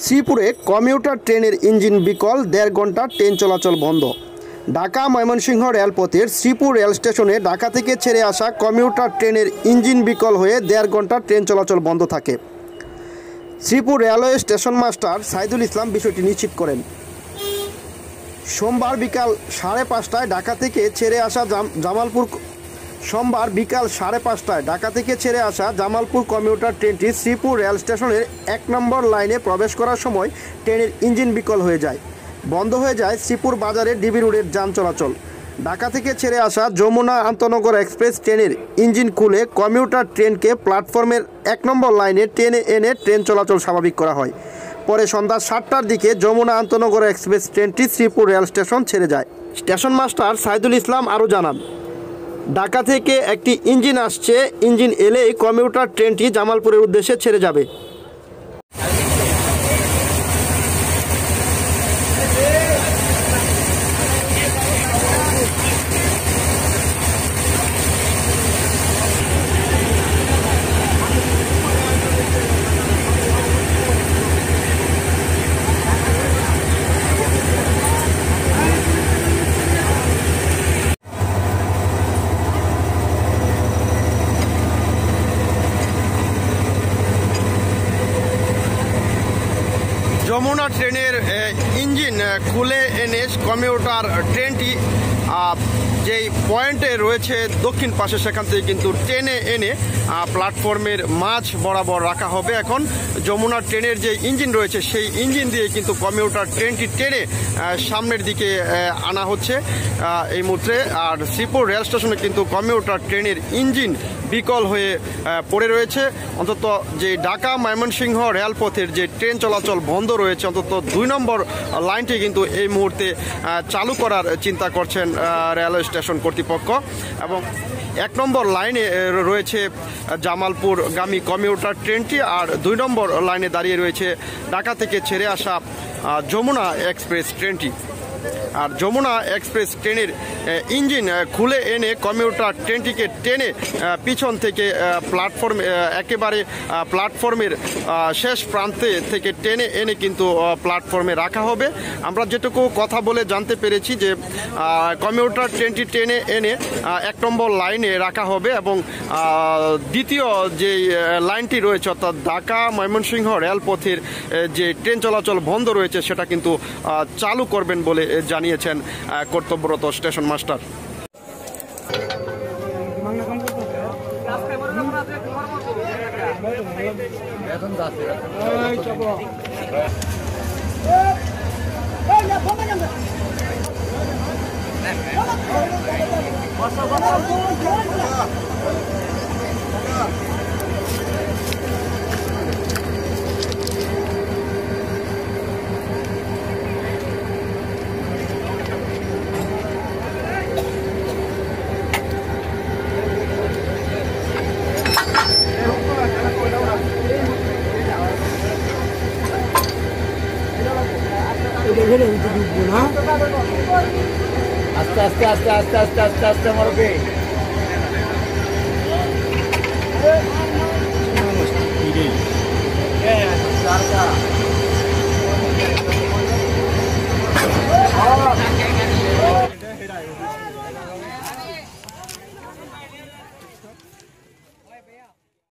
শ্রীপুরে commutator ট্রেনের engine বিকল, ১.৫ ঘন্টা ট্রেন চলাচল বন্ধ। ঢাকা ময়মনসিংহ রেলপথের শ্রীপুর রেল স্টেশনে ঢাকা থেকে ছেড়ে আসা কমিউটার ট্রেনের ইঞ্জিন বিকল হয়ে ১.৫ ঘন্টা ট্রেন চলাচল বন্ধ থাকে। Sreepur railway station master Saidul Islam বিষয়টি নিশ্চিত করেন। সোমবার বিকাল ৫:৩০টায় ঢাকা থেকে ছেড়ে আসা জামালপুর কমিউটার ট্রেনটি শ্রীপুর রেল স্টেশনের ১ নম্বর লাইনে প্রবেশ করার সময় ট্রেনের ইঞ্জিন বিকল হয়ে যায়। বন্ধ হয়ে যায় শ্রীপুর বাজারের ডিবি রোডের যান চলাচল। ঢাকা থেকে ছেড়ে আসা যমুনা আন্তনগর এক্সপ্রেস ট্রেনের ইঞ্জিন খুলে কমিউটার ট্রেনকে প্ল্যাটফর্মের ১ নম্বর লাইনে টেনে এনে ট্রেন চলাচল স্বাভাবিক করা হয়। পরে সন্ধ্যা ৭টার দিকে যমুনা আন্তনগর এক্সপ্রেস ট্রেনটি শ্রীপুর রেল স্টেশন ছেড়ে যায়। স্টেশন মাস্টার সাইদুল ইসলাম আরও জানান, ঢাকা থেকে একটি ইঞ্জিন আসছে, ইঞ্জিন এলেই কমিউটার ট্রেনটি জামালপুরের উদ্দেশ্যে ছেড়ে যাবে। যমুনা ট্রেনের ইঞ্জিন খুলে এনে কমিউটার ট্রেনটি যেই পয়েন্টে রয়েছে দক্ষিণ পাশে, সেখান থেকে কিন্তু টেনে এনে প্ল্যাটফর্মের মাঝ বরাবর রাখা হবে। এখন যমুনা ট্রেনের যে ইঞ্জিন রয়েছে সেই ইঞ্জিন দিয়ে কিন্তু কমিউটার ট্রেনটি টেনে সামনের দিকে আনা হচ্ছে এই মুহূর্তে। আর শ্রীপুর রেল স্টেশনে কিন্তু কমিউটার ট্রেনের ইঞ্জিন বিকল হয়ে পড়ে রয়েছে। অন্তত যে ঢাকা ময়মনসিংহ রেলপথের যে ট্রেন চলাচল বন্ধ রয়েছে, অন্তত ২ নম্বর লাইনটি কিন্তু এই মুহূর্তে চালু করার চিন্তা করছেন রেলওয়ে স্টেশন কর্তৃপক্ষ। এবং ১ নম্বর লাইনে রয়েছে জামালপুরগামী কমিউটার ট্রেনটি, আর ২ নম্বর লাইনে দাঁড়িয়ে রয়েছে ঢাকা থেকে ছেড়ে আসা যমুনা এক্সপ্রেস ট্রেনটি। আর যমুনা এক্সপ্রেস ট্রেনের ইঞ্জিন খুলে এনে কমিউটার ট্রেনটিকে টেনে পিছন থেকে একেবারে প্ল্যাটফর্মের শেষ প্রান্তে থেকে টেনে এনে কিন্তু প্ল্যাটফর্মে রাখা হবে। আমরা যেটুকু কথা বলে জানতে পেরেছি যে কমিউটার ট্রেনটি টেনে এনে ১ নম্বর লাইনে রাখা হবে এবং দ্বিতীয় যে লাইনটি রয়েছে অর্থাৎ ঢাকা ময়মনসিংহ রেলপথের যে ট্রেন চলাচল বন্ধ রয়েছে সেটা কিন্তু চালু করবেন বলে জানিয়েছেন কর্তব্যরত স্টেশন মাস্টার। আস্তে আস্তে আস্তে আস্তে আস্তে আস্তে আস্তে আমার